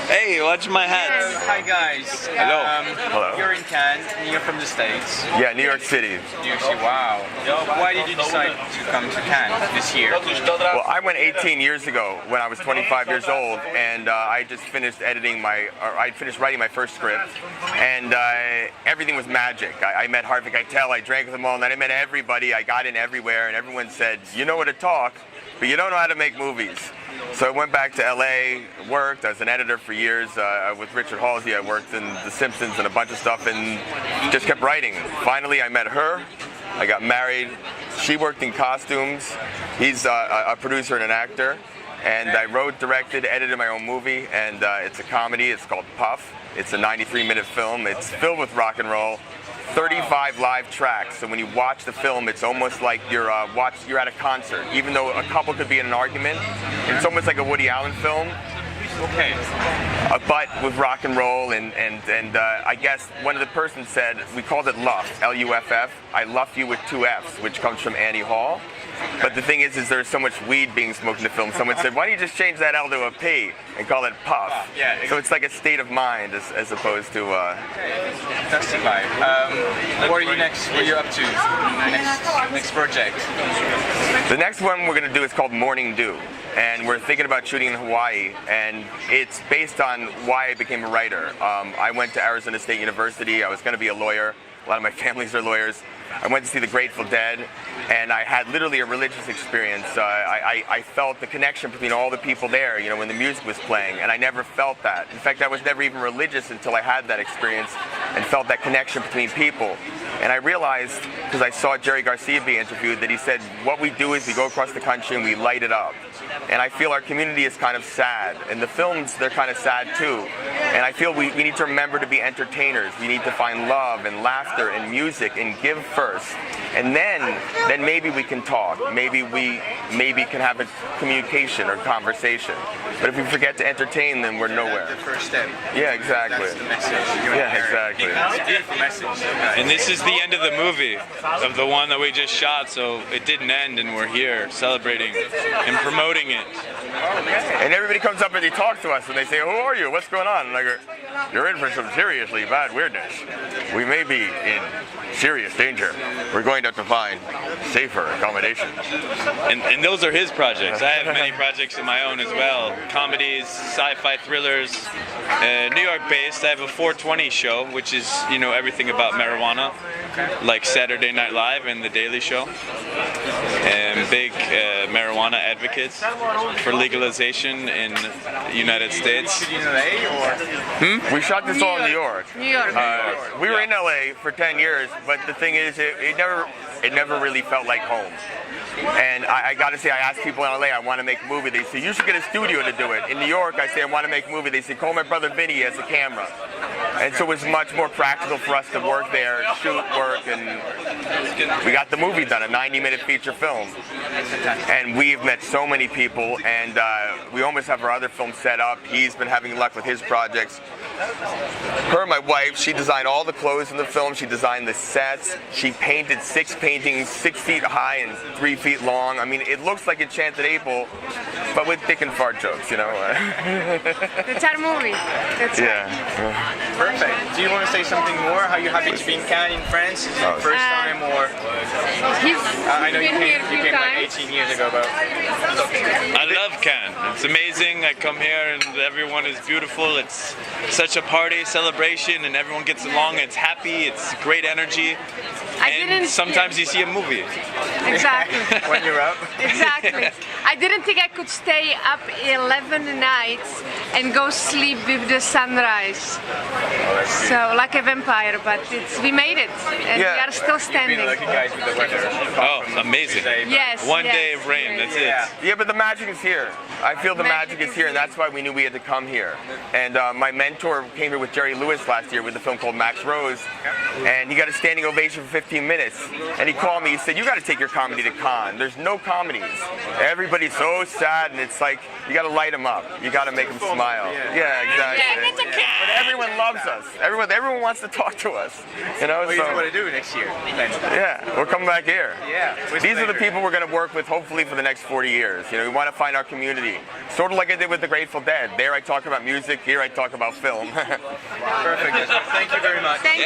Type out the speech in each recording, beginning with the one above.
Hey, watch my hat. Hi guys. Hello. Hello. You're in Cannes, and you're from the States. Yeah, New York City. New York City, wow. Why did you decide to come to Cannes this year? Well, I went 18 years ago when I was 25 years old, and I just finished I finished writing my first script, and everything was magic. I met Harvey Keitel, I drank with them all night, I met everybody, I got in everywhere, and everyone said, you know how to talk, but you don't know how to make movies. So I went back to LA, worked, I was an editor for years with Richard Halsey. I worked in The Simpsons and a bunch of stuff and just kept writing. Finally, I met her, I got married, she worked in costumes, he's a producer and an actor, and I wrote, directed, edited my own movie, and it's a comedy, it's called Puff. It's a 93-minute film, it's filled with rock and roll. 35 live tracks, so when you watch the film, it's almost like you're at a concert. Even though a couple could be in an argument, it's almost like a Woody Allen film. Okay. But with rock and roll, and I guess one of the persons said, we called it Luff, L-U-F-F. I luff you with 2 F's, which comes from Annie Hall. But the thing is there's so much weed being smoked in the film. Someone said, why don't you just change that L to a P and call it Puff? Yeah, exactly. So it's like a state of mind as opposed to... That's the vibe. What are you next? What are you up to? Next project? The next one we're going to do is called Morning Dew. And we're thinking about shooting in Hawaii, and it's based on why I became a writer. I went to Arizona State University. I was going to be a lawyer. A lot of my families are lawyers. I went to see the Grateful Dead, and I had literally a religious experience. I felt the connection between all the people there, you know, when the music was playing, and I never felt that. In fact, I was never even religious until I had that experience and felt that connection between people. And I realized, because I saw Jerry Garcia be interviewed, that he said, what we do is we go across the country and we light it up. And I feel our community is kind of sad. And the films, they're kind of sad too. And I feel we need to remember to be entertainers. We need to find love and laughter and music and give first. And then maybe we can talk. Maybe can have a communication or conversation. But if we forget to entertain, then we're nowhere. The first step. Yeah, exactly. That's the message. Yeah, exactly. That's a beautiful message. And this is the end of the movie, of the one that we just shot, so it didn't end, and we're here celebrating and promoting it. And everybody comes up and they talk to us and they say, who are you? What's going on? And I go, you're in for some seriously bad weirdness. We may be in serious danger. We're going to have to find safer accommodations. And those are his projects. I have many projects of my own as well. Comedies, sci-fi thrillers, New York based. I have a 420 show, which is, you know, everything about marijuana, like Saturday Night Live and The Daily Show. And big marijuana advocates for legalization in the United States. In LA or? We shot this all in New York. New York. We were in LA for 10 years, but the thing is, it never really felt like home. And I got to say, I asked people in LA, I want to make a movie. They say, you should get a studio to do it. In New York, I say, I want to make a movie. They say, call my brother Vinny, he has a camera. And so it was much more practical for us to work there, shoot, work, and we got the movie done, a 90-minute feature film. And we've met so many people, and we almost have our other film set up. He's been having luck with his projects. Her, my wife, she designed all the clothes in the film. She designed the sets. She painted 6 paintings, 6 feet high and 3 feet long. I mean, it looks like Enchanted April, but with dick and fart jokes, you know. That's our movie. That's Yeah. Perfect. Do you want to say something more? How you happy to be in Cannes in France? Is it the first time or? I know you came like 18 years ago, but. I love Cannes. It's amazing. I come here and everyone is beautiful. It's such a party, celebration, and everyone gets along. It's happy. It's great energy. And sometimes you see a movie. Exactly. When you're up. Exactly. I didn't think I could stay up 11 nights and go sleep with the sunrise. So like a vampire, but we made it, and we are still standing. You've been lucky guys with the weather. Oh, amazing. Yes. One day of rain, that's it. Yeah, but the magic is here. I feel the magic is here, and that's why we knew we had to come here. And my mentor came here with Jerry Lewis last year with a film called Max Rose, and he got a standing ovation for 15 minutes. And he called me, he said, you got to take your comedy to Cannes. There's no comedies. Everybody's so sad, and it's like, you got to light them up. You got to make them smile. Yeah, exactly. everyone loves us. Everyone wants to talk to us. You know, What do you want to do next year? Then? yeah, we'll come back here. Yeah. These are the people we're going to work with, hopefully, for the next 40 years. You know, we want to find our community. Sort of like I did with the Grateful Dead. There I talk about music, here I talk about film. Perfect. Thank you very much. Thank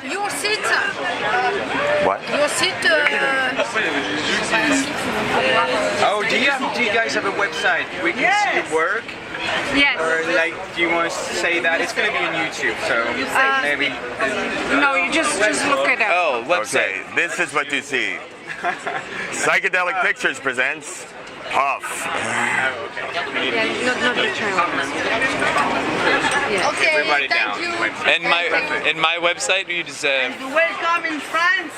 you. Your seat. What? Your seat. Oh, do you guys have a website? We can see your work? Yes. Or like, do you want to say that? It's going to be on YouTube, so maybe. No, you just look it up. Oh, website. Okay, this is what you see. Psychedelic Pictures presents Puff. Yeah, not the channel. Yes. Okay, Everybody thank down. you. And my website, you just Welcome in France.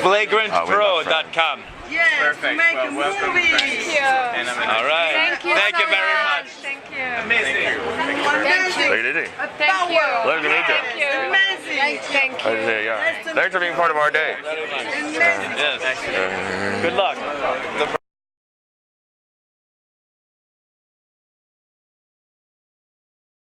flagrantpro.com. Yes, Perfect. make Well, a welcome, movie. friends. Yeah. And All right. Thank you Thank so you very much. Thank you. Amazing. Thank you. Look at it. Thank you. Pleasure to meet you. Thank you. Amazing. Thank you. Yeah. Thanks for being part of our day. Amazing. Yes. Good luck.